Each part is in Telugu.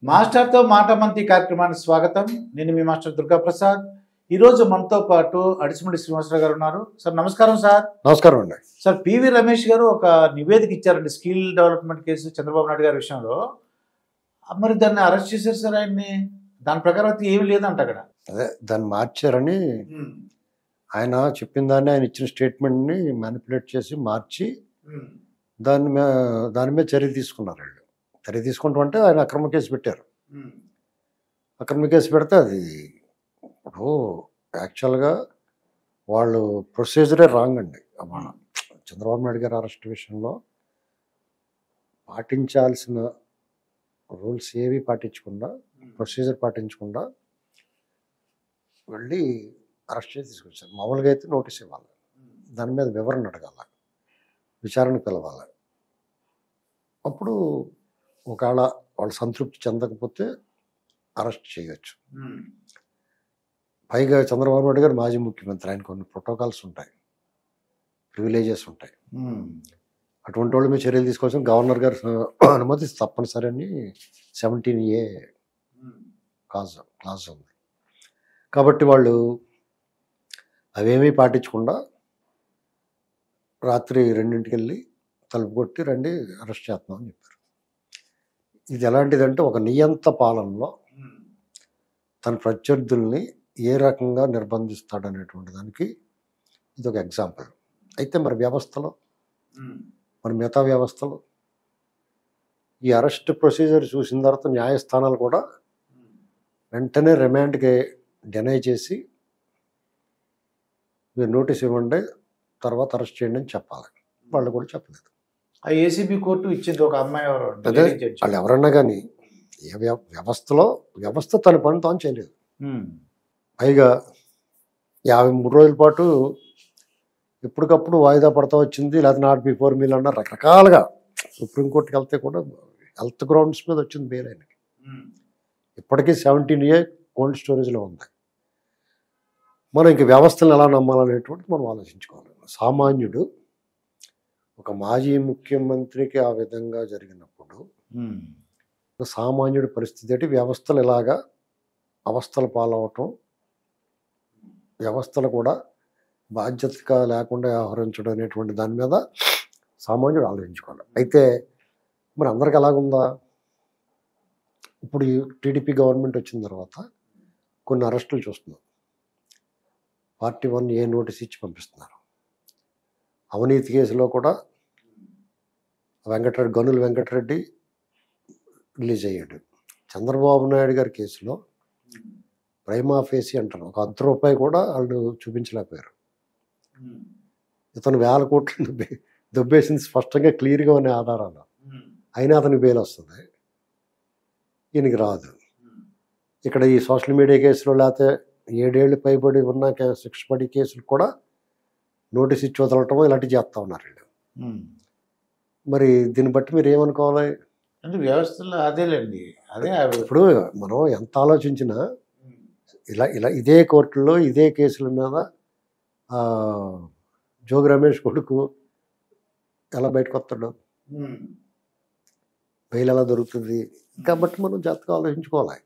మాస్టర్తో మాట మంతి కార్యక్రమానికి స్వాగతం. నేను మీ మాస్టర్ దుర్గా ప్రసాద్. ఈరోజు మనతో పాటు అడిసిమడి శ్రీనివాసరావు గారు ఉన్నారు. సార్ నమస్కారం. సార్ నమస్కారం అండి. సార్ పివి రమేష్ గారు ఒక నివేదిక ఇచ్చారండి skill development case Chandrababu Naidu గారి విషయంలో. మరి దాన్ని అరెస్ట్ చేశారు సార్ ఆయన్ని. దాని ప్రకారం అయితే ఏమి లేదంట అక్కడ. అదే దాన్ని మార్చారని ఆయన చెప్పిన దాన్ని, ఆయన ఇచ్చిన స్టేట్మెంట్ని మ్యానిపులేట్ చేసి మార్చి దాని మీద చర్య తీసుకున్నారు. వాళ్ళు చర్య తీసుకుంటూ అంటే ఆయన అక్రమ కేసు పెట్టారు. అక్రమ కేసు పెడితే అది ఇప్పుడు యాక్చువల్గా వాళ్ళు ప్రొసీజరే రాంగ్ అండి. మన చంద్రబాబు నాయుడు గారి అరెస్ట్ విషయంలో పాటించాల్సిన రూల్స్ ఏవి పాటించకుండా, ప్రొసీజర్ పాటించకుండా వెళ్ళి అరెస్ట్ చేసి తీసుకొచ్చారు. మామూలుగా అయితే నోటీస్ ఇవ్వాలి, దాని మీద వివరణ అడగాల, విచారణ పిలవాలి. అప్పుడు ఒకవేళ వాళ్ళు సంతృప్తి చెందకపోతే అరెస్ట్ చేయవచ్చు. పైగా చంద్రబాబు నాయుడు గారు మాజీ ముఖ్యమంత్రి, ఆయన కొన్ని ప్రోటోకాల్స్ ఉంటాయి, ప్రివిలేజెస్ ఉంటాయి. అటువంటి వాళ్ళ మీద చర్యలు తీసుకోవాల్సిన గవర్నర్ గారి అనుమతి తప్పనిసరి అని 17A క్లాజ్ ఉంది. కాబట్టి వాళ్ళు అవేమీ పాటించకుండా రాత్రి 2ంటికి వెళ్ళి తలుపు కొట్టి రండి అరెస్ట్ చేస్తున్నాం అని చెప్పారు. ఇది ఎలాంటిదంటే ఒక నియంత పాలనలో తన ప్రత్యర్థుల్ని ఏ రకంగా నిర్బంధిస్తాడనేటువంటి దానికి ఇది ఒక ఎగ్జాంపుల్. అయితే మరి వ్యవస్థలో, మన మిగతా వ్యవస్థలో ఈ అరెస్ట్ ప్రొసీజర్ చూసిన తర్వాత న్యాయస్థానాలు కూడా వెంటనే రిమాండ్కి డినై చేసి మీరు నోటీస్ ఇవ్వండి, తర్వాత అరెస్ట్ చేయండి అని చెప్పాలి. వాళ్ళు కూడా చెప్పలేదు. ఆ ఏసీబీ కోర్టు ఇచ్చింది ఒక అమ్మాయి అదే వాళ్ళు ఎవరన్నా కానీ ఏ వ్యవస్థ తన పని తాను చేయలేదు. పైగా 53 రోజుల పాటు ఎప్పటికప్పుడు వాయిదా పడతా వచ్చింది, లేదా నాట్ బిఫోర్ మీల్ అన్న రకరకాలుగా సుప్రీంకోర్టుకి వెళ్తే కూడా హెల్త్ గ్రౌండ్స్ మీద వచ్చింది బెయిల్ ఆయనకి. ఇప్పటికీ 17A కోల్డ్ స్టోరేజ్లో ఉంది. మనం ఇంక వ్యవస్థను ఎలా నమ్మాలనేటువంటిది మనం ఆలోచించుకోవాలి. సామాన్యుడు ఒక మాజీ ముఖ్యమంత్రికి ఆ విధంగా జరిగినప్పుడు సామాన్యుడి పరిస్థితి ఏంటి, వ్యవస్థలు ఎలాగా అవస్థలు పాలవటం, వ్యవస్థలు కూడా బాధ్యతగా లేకుండా వ్యవహరించడం అనేటువంటి దాని మీద సామాన్యుడు ఆలోచించుకోవాలి. అయితే మరి అందరికి ఎలాగుందా? ఇప్పుడు ఈ టీడీపీ గవర్నమెంట్ వచ్చిన తర్వాత కొన్ని అరెస్టులు చూస్తున్నాం. పార్టీ 1A నోటీస్ ఇచ్చి పంపిస్తున్నారు. అవినీతి కేసులో కూడా గనుల వెంకటరెడ్డి రిలీజ్ అయ్యాడు. చంద్రబాబు నాయుడు గారి కేసులో ప్రైమా ఫేసి అంటారు, ఒక ₹1 కూడా వాళ్ళు చూపించలేకపోయారు. ఇతను 1000 కోట్లు దొబ్బేసింది స్పష్టంగా క్లియర్గా ఉన్న ఆధారాలు. అయినా అతనికి బెయిల్ వస్తుంది, ఈయనకి రాదు. ఇక్కడ ఈ సోషల్ మీడియా కేసులో లేకపోతే 7 ఏళ్ళు పైబడి ఉన్న శిక్ష పడి కేసులు కూడా నోటీస్ ఇచ్చి వదలటం ఇలాంటివి చేస్తూ ఉన్నారు వీళ్ళు. మరి దీన్ని బట్టి మీరు ఏమనుకోవాలి అంటే వ్యవస్థలో అదేలేండి. అదే ఇప్పుడు మనం ఎంత ఆలోచించినా ఇలా ఇదే కోర్టులో ఇదే కేసుల మీద జోగి రమేష్ కొడుకు ఎలా బయటకు వస్తాడు, బెయిల్ ఎలా దొరుకుతుంది? కాబట్టి మనం జాగ్రత్తగా ఆలోచించుకోవాలి.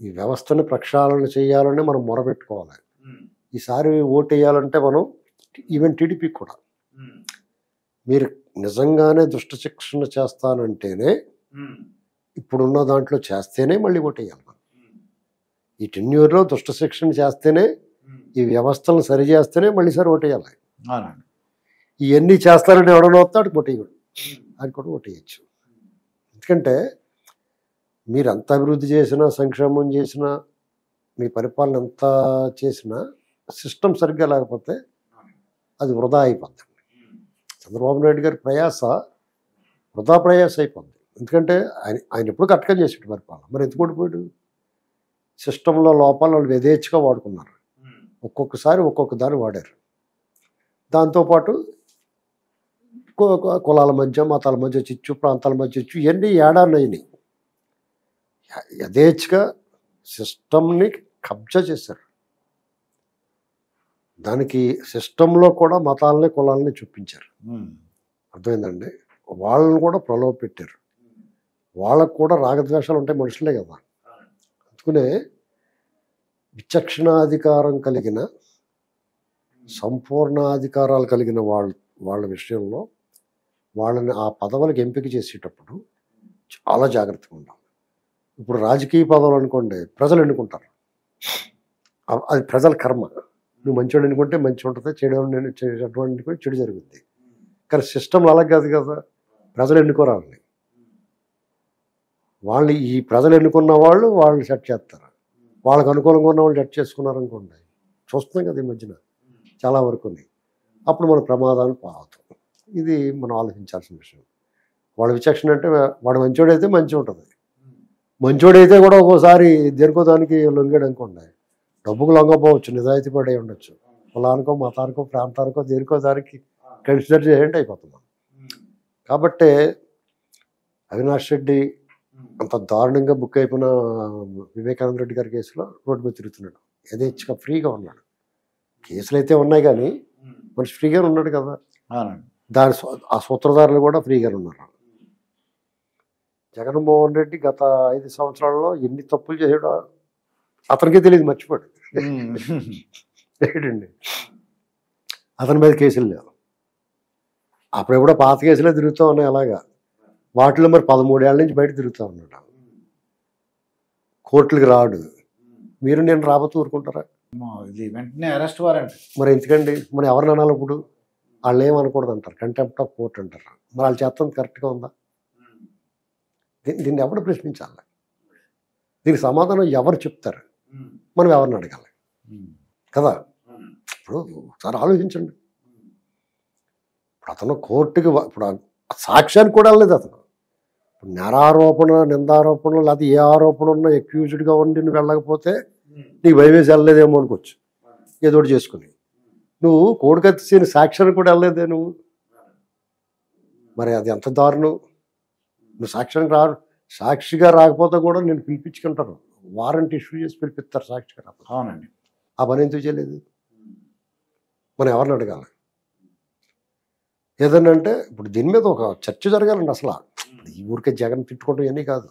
ఈ వ్యవస్థను ప్రక్షాళన చేయాలని మనం మొరపెట్టుకోవాలి. ఈసారి ఓటు వేయాలంటే మనం ఈవెన్ టీడీపీకి కూడా మీరు నిజంగానే దుష్ట శిక్షణ చేస్తానంటేనే, ఇప్పుడున్న దాంట్లో చేస్తేనే మళ్ళీ ఓటు వేయాలి. మనం ఈ టెన్యూర్లో దుష్ట శిక్షణ చేస్తేనే, ఈ వ్యవస్థలను సరి చేస్తేనే మళ్ళీ సారి ఓటు వేయాలి. ఇవన్నీ చేస్తారని ఎవడన్నా వస్తాడు ఓటు వేయడు, అది కూడా ఓటు వేయచ్చు. ఎందుకంటే మీరు ఎంత అభివృద్ధి చేసినా, సంక్షేమం చేసినా, మీ పరిపాలన ఎంత చేసినా సిస్టమ్ సరిగ్గా లేకపోతే అది వృధా అయిపోద్ది. చంద్రబాబు నాయుడు గారి వృధా ప్రయాస అయిపోద్ది. ఎందుకంటే ఆయన ఎప్పుడు కట్టగా చేసాడు పరిపాలన, మరి ఎందుకు ఓడిపోయాడు? సిస్టంలో లోపాలు వాళ్ళు యథేచ్ఛగా వాడుకున్నారు. ఒక్కొక్కసారి ఒక్కొక్క దాన్ని వాడారు. దాంతోపాటు కులాల మధ్య, మతాల మధ్య చిచ్చు, ప్రాంతాల మధ్య చిచ్చు, ఇవన్నీ ఏడాన్నయినాయి. యథేచ్ఛగా సిస్టమ్ని కబ్జా చేశారు. దానికి సిస్టంలో కూడా మతాలని, కులాలని చూపించారు. అర్థమైందండి? వాళ్ళని కూడా ప్రలోభ పెట్టారు. వాళ్ళకు కూడా రాగద్వేషాలు ఉంటాయి, మనుషులే కదా. అందుకనే విచక్షణాధికారం కలిగిన సంపూర్ణాధికారాలు కలిగిన వాళ్ళ విషయంలో వాళ్ళని ఆ పదవులకు ఎంపిక చేసేటప్పుడు చాలా జాగ్రత్తగా ఉండాలి. ఇప్పుడు రాజకీయ పదవులు అనుకోండి, ప్రజలు ఎన్నుకుంటారు, అది ప్రజల కర్మ. నువ్వు మంచివాడు ఎన్నుకుంటే మంచి ఉంటుంది, చెడు చెడు జరుగుద్ది. కానీ సిస్టంలో అలా కాదు కదా, ప్రజలు ఎన్నుకోరాలని. వాళ్ళని ఈ ప్రజలు ఎన్నుకున్న వాళ్ళని సెట్ చేస్తారు. వాళ్ళకు అనుకూలంగా ఉన్న వాళ్ళు సెట్ చేసుకున్నారనుకోండి, చూస్తున్నాం కదా ఈ మధ్యన చాలా వరకుని. అప్పుడు మన ప్రమాదాలు పావుతాం. ఇది మనం ఆలోచించాల్సిన విషయం. వాళ్ళ విచక్షణ అంటే వాడు మంచోడైతే మంచి ఉంటుంది, మంచోడైతే కూడా ఒక్కోసారి దేనికో దానికి లొంగాడు అనుకోండి, డబ్బుకు లొంగపోవచ్చు, నిజాయితీ పడే ఉండొచ్చు, కులానికో మతానికో ప్రాంతానికో దేనికో దానికి కన్సిడర్ చేయండి అయిపోతున్నాం. కాబట్టి అవినాష్ రెడ్డి అంత దారుణంగా బుక్ అయిపోయిన వివేకానంద రెడ్డి గారి కేసులో రోడ్డు మీద తిరుగుతున్నాడు, యథేచ్ఛగా ఫ్రీగా ఉన్నాడు. కేసులు అయితే ఉన్నాయి కానీ మనిషి ఫ్రీగానే ఉన్నాడు కదా. దాని ఆ సూత్రధారులు కూడా ఫ్రీగానే ఉన్నారు. జగన్మోహన్ రెడ్డి గత 5 సంవత్సరాల్లో ఎన్ని తప్పులు చేసాడో అతనికే తెలియదు, మర్చిపోయాడు. ఏంటండి అతని మీద కేసులు లేవు, అప్పుడెప్పుడో పాత కేసులే తిరుగుతూ ఉన్నాయి. అలాగా వాటిలో మరి 13 ఏళ్ళ నుంచి బయట తిరుగుతూ ఉన్నాడు. కోర్టులకు రాడు. మీరు నేను రాబోతూ ఊరుకుంటారా? ఇది వెంటనే అరెస్ట్ వారెంట్. మరి ఎందుకండి? మరి ఎవరిని అనాలి? ఇప్పుడు వాళ్ళు ఏమనకూడదు అంటారు, కంటెంప్ట్ ఆఫ్ కోర్ట్ అంటారు. మరి వాళ్ళు చేస్తుంది కరెక్ట్గా ఉందా? దీన్ని ఎవరు ప్రశ్నించాలి? దీనికి సమాధానం ఎవరు చెప్తారు? మనం ఎవరిని అడగాలి కదా? ఇప్పుడు ఒకసారి ఆలోచించండి. ఇప్పుడు అతను కోర్టుకి ఇప్పుడు సాక్ష్యానికి కూడా వెళ్ళలేదు అతను. ఇప్పుడు నేరారోపణ, నిందారోపణ, లేకపోతే ఏ ఆరోపణ ఉన్నా అక్యూజ్డ్గా ఉండి నువ్వు వెళ్ళకపోతే నీకు భయవేసి వెళ్ళలేదేమో అనుకోవచ్చు, ఏదో ఒకటి చేసుకుని. నువ్వు కోడికత్తిసిన సాక్ష్యానికి కూడా వెళ్ళలేదే నువ్వు. మరి అది ఎంత దారుణం. నువ్వు సాక్షిగా రాకపోతే కూడా నేను పిలిపించుకుంటారు, వారెంట్ ఇష్యూ చేసి పిలిపిస్తారు సాక్షిగా రాకపోతే. అవునండి. ఆ పని ఎందుకు చేయలేదు? మనం ఎవరిని అడగాలి? ఏదనంటే ఇప్పుడు దీని మీద ఒక చర్చ జరగాలండి. అసలు ఈ ఊరికే జగన్ తిట్టుకోవడం ఇవన్నీ కాదు.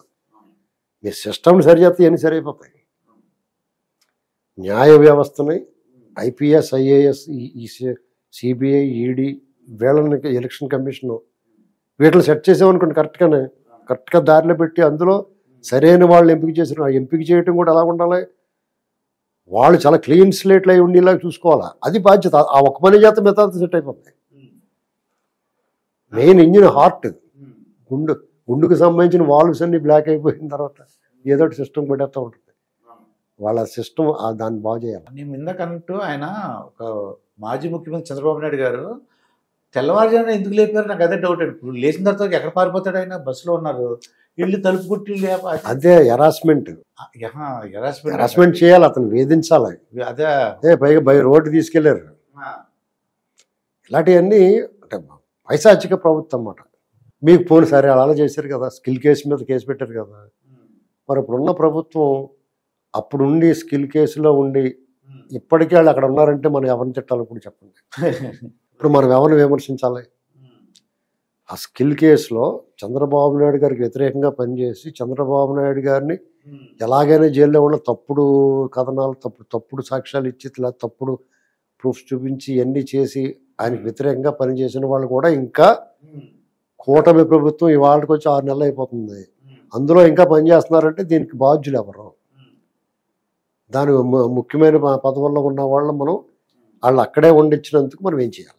మీ సిస్టమ్ని సరి చేస్తే ఇవన్నీ సరైపోతాయి. న్యాయ వ్యవస్థని ఐపీఎస్, ఐఏఎస్, సిబిఐ, ఈడీ, వీళ్ళని ఎలక్షన్ కమిషను వీటిని సెట్ చేసామనుకోండి, కరెక్ట్గా దారిలో పెట్టి అందులో సరైన వాళ్ళు ఎంపిక చేసిన ఎంపిక చేయటం కూడా ఎలా ఉండాలి, వాళ్ళు చాలా క్లీన్ స్లేట్లు అయి ఉండేలాగా చూసుకోవాలా. అది బాధ్యత. ఆ ఒక్క పని చేత మిగతా సెట్ అయిపోతాయి. మెయిన్ ఇంజిన్ హార్ట్, గుండుకు సంబంధించిన వాల్వ్స్ అన్ని బ్లాక్ అయిపోయిన తర్వాత ఏదో ఒకటి సిస్టమ్ పెట్టేస్తూ ఉంటుంది. వాళ్ళ సిస్టమ్ దాన్ని బాగు చేయాలి. నేను ఇందాకన్నట్టు ఆయన ఒక మాజీ ముఖ్యమంత్రి చంద్రబాబు నాయుడు గారు తెల్లవారుజామున ఎందుకు లేపారు నాకు అదే డౌట్ అండి. ఇప్పుడు లేచిన తర్వాత ఎక్కడ పారిపోతాడు ఆయన? బస్సులో ఉన్నారు, ఇల్లు తలుపు కొట్టి అదే హెరాస్మెంట్ చేయాలి, అతను వేధించాలి. అదే పైగా రోడ్డు తీసుకెళ్లారు. ఇలాంటివన్నీ అంటే పైశాచిక ప్రభుత్వం అన్నమాట. మీకు పోను సరే అలా చేశారు కదా, స్కిల్ కేసు మీద కేసు పెట్టారు కదా. మరి ఇప్పుడున్న ప్రభుత్వం అప్పుడుండి స్కిల్ కేసులో ఉండి ఇప్పటికీ వాళ్ళు అక్కడ ఉన్నారంటే మనం ఎవరిని తిట్టాలి ఇప్పుడు చెప్పండి? ఇప్పుడు మనం ఎవరిని విమర్శించాలి? ఆ స్కిల్ కేసులో చంద్రబాబు నాయుడు గారికి వ్యతిరేకంగా పనిచేసి చంద్రబాబు నాయుడు గారిని ఎలాగైనా జైల్లో ఉన్న తప్పుడు కథనాలు, తప్పుడు సాక్ష్యాలు ఇచ్చి తప్పుడు ప్రూఫ్స్ చూపించి ఇవన్నీ చేసి ఆయనకు వ్యతిరేకంగా పనిచేసిన వాళ్ళు కూడా ఇంకా కూటమి ప్రభుత్వం ఇవాళకి వచ్చి 6 నెలలు అయిపోతుంది, అందులో ఇంకా పనిచేస్తున్నారంటే దీనికి బాధ్యులు ఎవరు? దాని ముఖ్యమైన పదవుల్లో ఉన్న వాళ్ళు వాళ్ళు అక్కడే వండించినందుకు మనం ఏం చేయాలి?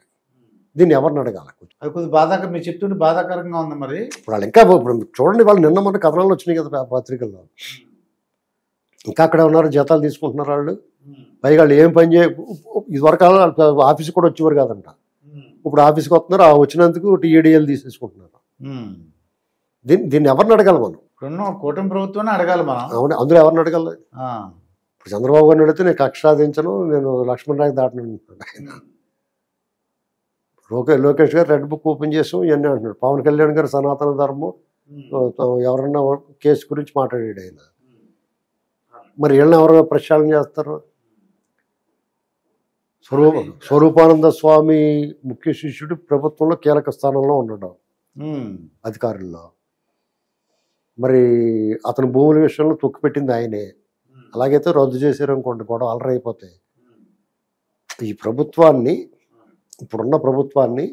దీన్ని ఎవరిని అడగాలి? అది కొద్దిగా బాధాకరం, మీరు చెప్తుంటే బాధాకరంగా ఉంది. మరి ఇప్పుడు వాళ్ళు ఇంకా ఇప్పుడు చూడండి, వాళ్ళు నిన్న మన కథనాలు వచ్చినాయి కదా పత్రికల్లో, ఇంకా అక్కడే ఉన్నారు, జీతాలు తీసుకుంటున్నారు వాళ్ళు. పైగా వాళ్ళు ఏం పని ఇదివరకు ఆఫీస్కి కూడా వచ్చేవారు కాదంట, ఇప్పుడు ఆఫీస్కి వస్తున్నారు, వచ్చినందుకు టీఏడీఎల్ తీసేసుకుంటున్నారు. దీన్ని ఎవరిని అడగాలి మనం? ఇప్పుడున్న కూటమి ప్రభుత్వాన్ని అడగాలి మనం. అవును, అందులో ఎవరిని అడగాలి? ఇప్పుడు చంద్రబాబు గారిని అడిగితే నేను కక్ష సాధించను, నేను లక్ష్మణ్ రాయ్ దాటను అంటున్నాడు. లోకేష్ గారు రెడ్ బుక్ ఓపెన్ చేసాం ఇవన్నీ అంటున్నాడు. పవన్ కళ్యాణ్ గారు సనాతన ధర్మం ఎవరన్నా కేసు గురించి మాట్లాడాడు ఆయన. మరి వీళ్ళని ఎవరు ప్రక్షాళన చేస్తారు? స్వరూపానంద స్వామి ముఖ్య శిష్యుడు ప్రభుత్వంలో కీలక స్థానంలో ఉన్నాడు, అధికారుల్లో. మరి అతని భూముల విషయంలో తొక్కిపెట్టింది ఆయనే. అలాగైతే రద్దు చేశారు అనుకోండి, గొడవ అలరైపోతాయి. ఈ ప్రభుత్వాన్ని, ఇప్పుడున్న ప్రభుత్వాన్ని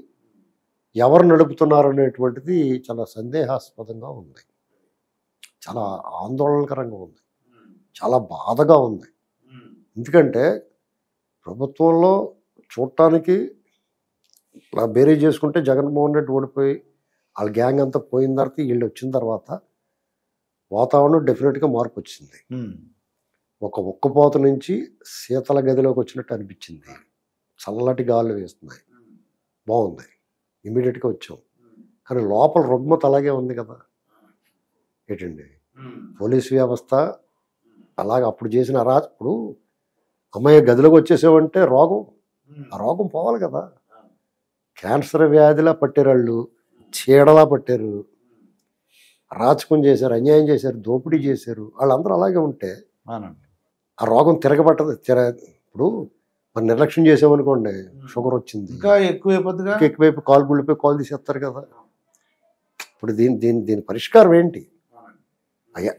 ఎవరు నడుపుతున్నారు అనేటువంటిది చాలా సందేహాస్పదంగా ఉంది, చాలా ఆందోళనకరంగా ఉంది, చాలా బాధగా ఉంది. ఎందుకంటే ప్రభుత్వంలో చూడటానికి బేరీ చేసుకుంటే జగన్మోహన్ రెడ్డి ఓడిపోయి వాళ్ళ గ్యాంగ్ అంతా పోయిన తర్వాత వీళ్ళు వచ్చిన తర్వాత వాతావరణం డెఫినెట్గా మార్పు వచ్చింది. ఒక ఉక్కపోత నుంచి శీతల గదిలోకి వచ్చినట్టు అనిపించింది. చల్లటి గాలు వేస్తున్నాయి, బాగుంది, ఇమీడియట్గా వచ్చాం. కానీ లోపల రుగ్మత అలాగే ఉంది కదా. ఏంటండి పోలీసు వ్యవస్థ అలాగ అప్పుడు చేసిన ఇప్పుడు అమ్మాయి గదిలోకి వచ్చేసామంటే రోగం, ఆ రోగం పోవాలి కదా. క్యాన్సర్ వ్యాధిలా పట్టారు వాళ్ళు, చీడలా పట్టారు, అరాచకం చేశారు, అన్యాయం చేశారు, దోపిడీ చేశారు. వాళ్ళందరూ అలాగే ఉంటే ఆ రోగం తిరగబట్టదు. ఇప్పుడు మనం నిర్లక్ష్యం చేసామనుకోండి, షుగర్ వచ్చింది, ఇంకా ఎక్కువైపు కాలు గుళ్ళిపోయి కాలు తీసేస్తారు కదా. ఇప్పుడు దీని పరిష్కారం ఏంటి?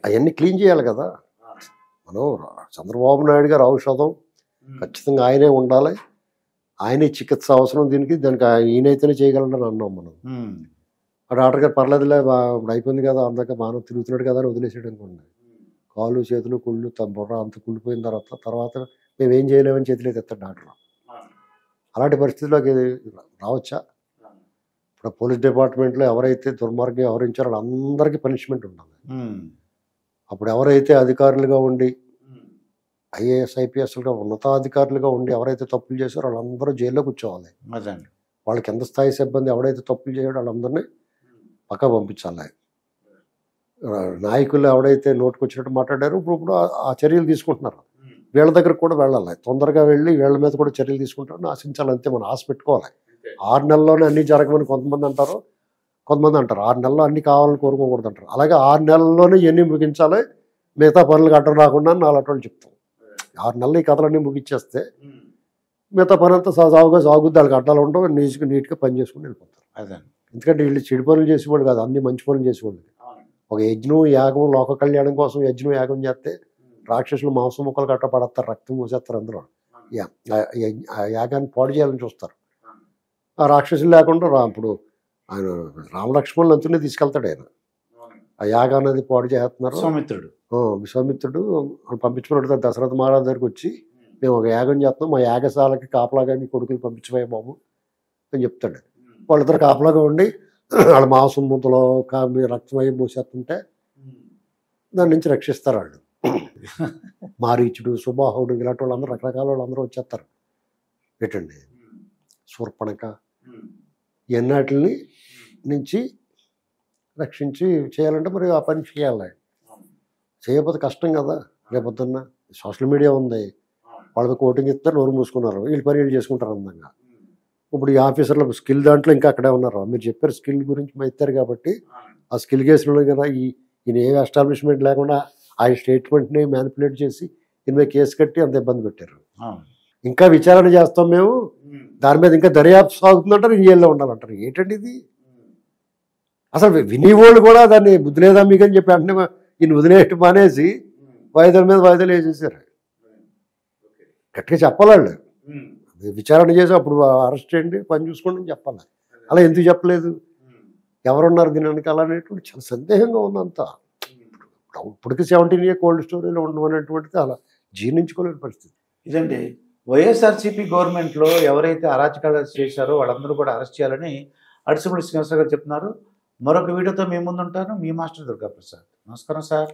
అవన్నీ క్లీన్ చేయాలి కదా. మనం చంద్రబాబు నాయుడు గారు ఔషధం ఖచ్చితంగా ఆయనే ఉండాలి, ఆయనే చికిత్స అవసరం దానికి ఈయనైతేనే చేయగలడని అన్నాం మనం. ఆ డాక్టర్ గారు పర్లేదులే ఇప్పుడు అయిపోయింది కదా, అందాక మానవ తిరుగుతున్నాడు కదా అని వదిలేసాడు అనుకోండి. కాళ్ళు చేతులు కుళ్ళు బుర్ర అంత కుళ్ళిపోయిన తర్వాత మేమేం చేయలేమని చేతులు ఎత్తాడు డాక్టర్. అలాంటి పరిస్థితుల్లోకి రావచ్చా? ఇప్పుడు పోలీస్ డిపార్ట్మెంట్లో ఎవరైతే దుర్మార్గం వ్యవహరించారో వాళ్ళందరికీ పనిష్మెంట్ ఉండాలి. అప్పుడు ఎవరైతే అధికారులుగా ఉండి ఐఏఎస్ ఐపీఎస్లుగా ఉన్నతాధికారులుగా ఉండి ఎవరైతే తప్పులు చేశారో వాళ్ళందరూ జైల్లో కూర్చోవాలి. వాళ్ళ కింద స్థాయి సిబ్బంది ఎవడైతే తప్పులు చేయడో వాళ్ళందరినీ పక్క పంపించాలి. నాయకులు ఎవడైతే నోటుకొచ్చినట్టు మాట్లాడారో ఇప్పుడు ఆ చర్యలు తీసుకుంటున్నారు. వీళ్ళ దగ్గర కూడా వెళ్ళాలి, తొందరగా వెళ్ళి వీళ్ళ మీద కూడా చర్యలు తీసుకుంటారని ఆశించాలి. అంతే, మనం ఆశ పెట్టుకోవాలి. 6 నెలల్లోనే అన్నీ జరగమని కొంతమంది అంటారు, కొంతమంది అంటారు 6 నెలల్లో అన్నీ కావాలని కోరుకోకూడదు అంటారు. అలాగే 6 నెలల్లోనే ఇవన్నీ ముగించాలి, మిగతా పనులు అడ్డం రాకుండా అని నాలుగు వాళ్ళు చెప్తాం. 6 నెలలు ఈ కథలన్నీ ముగించేస్తే మిగతా పని అంతా సాగుద్ది, వాళ్ళకి అడ్డాలు ఉండవు, నీట్గా పని చేసుకుని వెళ్ళిపోతారు. ఎందుకంటే వీళ్ళు చెడు పనులు చేసేవాళ్ళు కాదు, అన్ని మంచి పనులు చేసేవాళ్ళు. ఒక యజ్ఞం యాగం లోక కళ్యాణం కోసం యజ్ఞం యాగం చేస్తే రాక్షసులు మాంసం ముక్కలు గట్ట పడతారు, రక్తం మూసేస్తారు, అందరూ ఆ యాగాన్ని పాడు చేయాలని చూస్తారు. ఆ రాక్షసులు లేకుండా ఇప్పుడు ఆయన రామలక్ష్మణులు అంతనే తీసుకెళ్తాడు ఆయన. ఆ యాగాన్ని అది పాడు చేస్తున్నారు. విశ్వామిత్రుడు పంపించుకున్నాడు దశరథ మహారాజు దగ్గరికి వచ్చి, మేము ఒక యాగం చేస్తున్నాం, మా యాగశాలకి కాపలాగా మీ కొడుకులు పంపించబోయే బాబు అని చెప్తాడు. వాళ్ళిద్దరు కాపలాగా ఉండి వాళ్ళ మాంసం ముద్దలో రక్తమయ్యి మూసేస్తుంటే దాని నుంచి రక్షిస్తారు వాళ్ళు. మారీచుడు, సుబాహుడు ఇలాంటి వాళ్ళందరూ రకరకాల వాళ్ళందరూ వచ్చేస్తారు. ఏంటండి శూర్పణఖ ఎన్నాటిని నుంచి రక్షించి చేయాలంటే మరి ఆ పని చేయాలి. చేయకపోతే కష్టం కదా. రేపొద్దున్న సోషల్ మీడియా ఉంది, వాళ్ళకి కోటింగ్ ఇస్తారు, నోరు మూసుకున్నారు, వీళ్ళు పని వీళ్ళు చేసుకుంటారు అందంగా. ఇప్పుడు ఈ ఆఫీసర్ల స్కిల్ దాంట్లో ఇంకా అక్కడే ఉన్నారు. మీరు చెప్పారు స్కిల్ గురించి ఇస్తారు కాబట్టి ఆ స్కిల్ కేసులో కదా ఈయన ఏ ఎస్టాబ్లిష్మెంట్ లేకుండా ఆ స్టేట్మెంట్ని మ్యానిపులేట్ చేసి ఈయన మీద కేసు కట్టి అంత ఇబ్బంది పెట్టారు. ఇంకా విచారణ చేస్తాం మేము, దాని మీద ఇంకా దర్యాప్తు సాగుతుందంటారు, జైల్లో ఉండాలంటారు. ఏంటండి ఇది? అసలు వినియోళ్ళు కూడా దాన్ని బుద్ధి లేదా మీకు అని చెప్పి అంటే ఈయన వదిలేయటం మానేసి వాయిదాల మీద వాయిదాలు వేసేసారు. గట్టిగా చెప్పాలి వాళ్ళు, విచారణ చేసి అప్పుడు అరెస్ట్ చేయండి, పని చూసుకోండి అని చెప్పాలి. అలా ఎందుకు చెప్పలేదు? ఎవరున్నారు దీని వెనకాల అనేటువంటి చాలా సందేహంగా ఉందంతా. ఇప్పటికి 17 year కోల్డ్ స్టోరీలో ఉండడం అనేటువంటిది అలా జీర్ణించుకోలేని పరిస్థితి. ఇదండి వైఎస్ఆర్సీపీ గవర్నమెంట్లో ఎవరైతే అరాచకాలు చేశారో వాళ్ళందరూ కూడా అరెస్ట్ చేయాలని అడిసిమూడి శ్రీనివాసరావు గారు చెప్తున్నారు. మరొక వీడియోతో మీ ముందు ఉంటాను. మీ మాస్టర్ దుర్గా ప్రసాద్. నమస్కారం సార్.